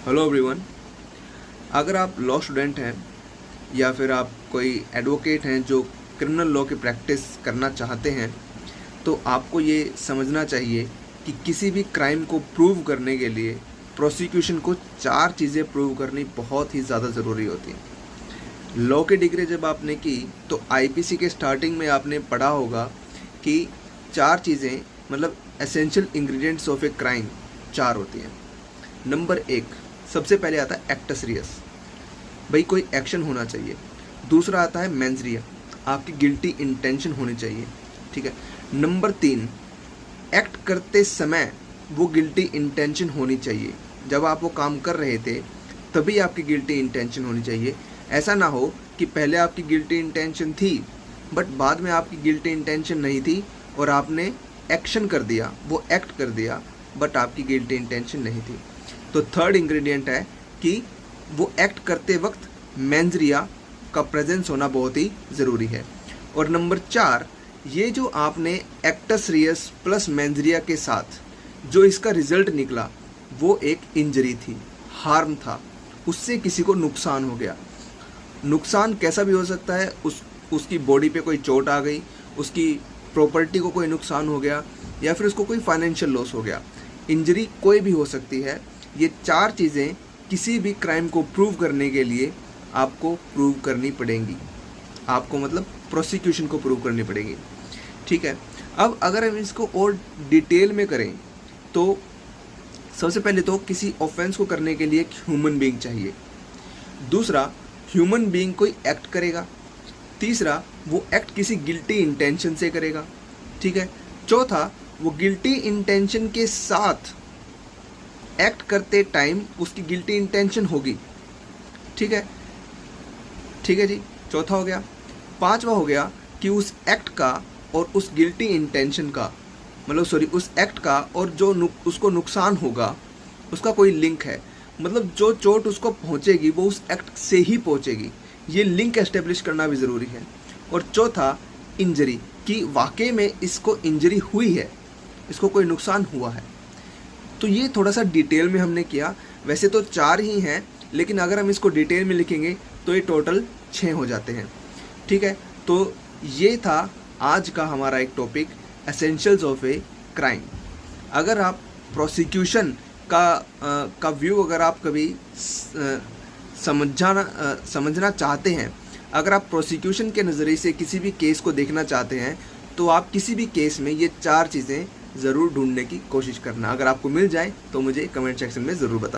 Hello everyone. अगर आप law student हैं या फिर आप कोई एडवोकेट हैं जो क्रिमिनल लॉ की प्रैक्टिस करना चाहते हैं, तो आपको ये समझना चाहिए कि किसी भी क्राइम को प्रूव करने के लिए प्रोसिक्यूशन को 4 चीज़ें प्रूव करनी बहुत ही ज़्यादा ज़रूरी होती हैं। लॉ की डिग्री जब आपने की तो आईपीसी के स्टार्टिंग में आपने पढ़ा होगा कि 4 चीज़ें मतलब essential ingredients of a crime 4 होती हैं। नंबर 1 सबसे पहले आता है एक्टस रियस, भाई कोई एक्शन होना चाहिए। दूसरा आता है मेंस रिया, आपकी गिल्टी इंटेंशन होनी चाहिए, ठीक है। नंबर 3 एक्ट करते समय वो गिल्टी इंटेंशन होनी चाहिए, जब आप वो काम कर रहे थे तभी आपकी गिल्टी इंटेंशन होनी चाहिए। ऐसा ना हो कि पहले आपकी गिल्टी इंटेंशन थी बट बाद में आपकी गिल्टी इंटेंशन नहीं थी और आपने एक्शन कर दिया, वो एक्ट कर दिया बट आपकी गिल्टी इंटेंशन नहीं थी। तो थर्ड इंग्रेडिएंट है कि वो एक्ट करते वक्त मेंस रिया का प्रेजेंस होना बहुत ही ज़रूरी है। और नंबर 4 ये जो आपने एक्टस रियस प्लस मेंस रिया के साथ जो इसका रिजल्ट निकला वो एक इंजरी थी, हार्म था, उससे किसी को नुकसान हो गया। नुकसान कैसा भी हो सकता है, उसकी बॉडी पे कोई चोट आ गई, उसकी प्रॉपर्टी को कोई नुकसान हो गया या फिर उसको कोई फाइनेंशियल लॉस हो गया। इंजरी कोई भी हो सकती है। ये 4 चीज़ें किसी भी क्राइम को प्रूव करने के लिए आपको प्रूव करनी पड़ेंगी, आपको मतलब प्रोसिक्यूशन को प्रूव करनी पड़ेगी, ठीक है। अब अगर हम इसको और डिटेल में करें तो सबसे पहले तो किसी ऑफेंस को करने के लिए एक ह्यूमन बीइंग चाहिए। दूसरा, ह्यूमन बीइंग कोई एक्ट करेगा। तीसरा, वो एक्ट किसी गिल्टी इंटेंशन से करेगा, ठीक है। चौथा, वो गिल्टी इंटेंशन के साथ एक्ट करते टाइम उसकी गिल्टी इंटेंशन होगी, ठीक है, ठीक है जी। चौथा हो गया। पांचवा हो गया कि उस एक्ट का और उस गिल्टी इंटेंशन का मतलब उस एक्ट का और जो उसको नुकसान होगा उसका कोई लिंक है, मतलब जो चोट उसको पहुंचेगी वो उस एक्ट से ही पहुंचेगी, ये लिंक एस्टेब्लिश करना भी ज़रूरी है। और चौथा, इंजरी, कि वाकई में इसको इंजरी हुई है, इसको कोई नुकसान हुआ है। तो ये थोड़ा सा डिटेल में हमने किया। वैसे तो 4 ही हैं लेकिन अगर हम इसको डिटेल में लिखेंगे तो ये टोटल 6 हो जाते हैं, ठीक है। तो ये था आज का हमारा एक topic, essentials of a crime. अगर आप प्रोसिक्यूशन का व्यू अगर आप कभी समझना चाहते हैं, अगर आप प्रोसिक्यूशन के नज़रिए से किसी भी केस को देखना चाहते हैं तो आप किसी भी केस में ये 4 चीज़ें ज़रूर ढूंढने की कोशिश करना। अगर आपको मिल जाए तो मुझे कमेंट सेक्शन में ज़रूर बताएं।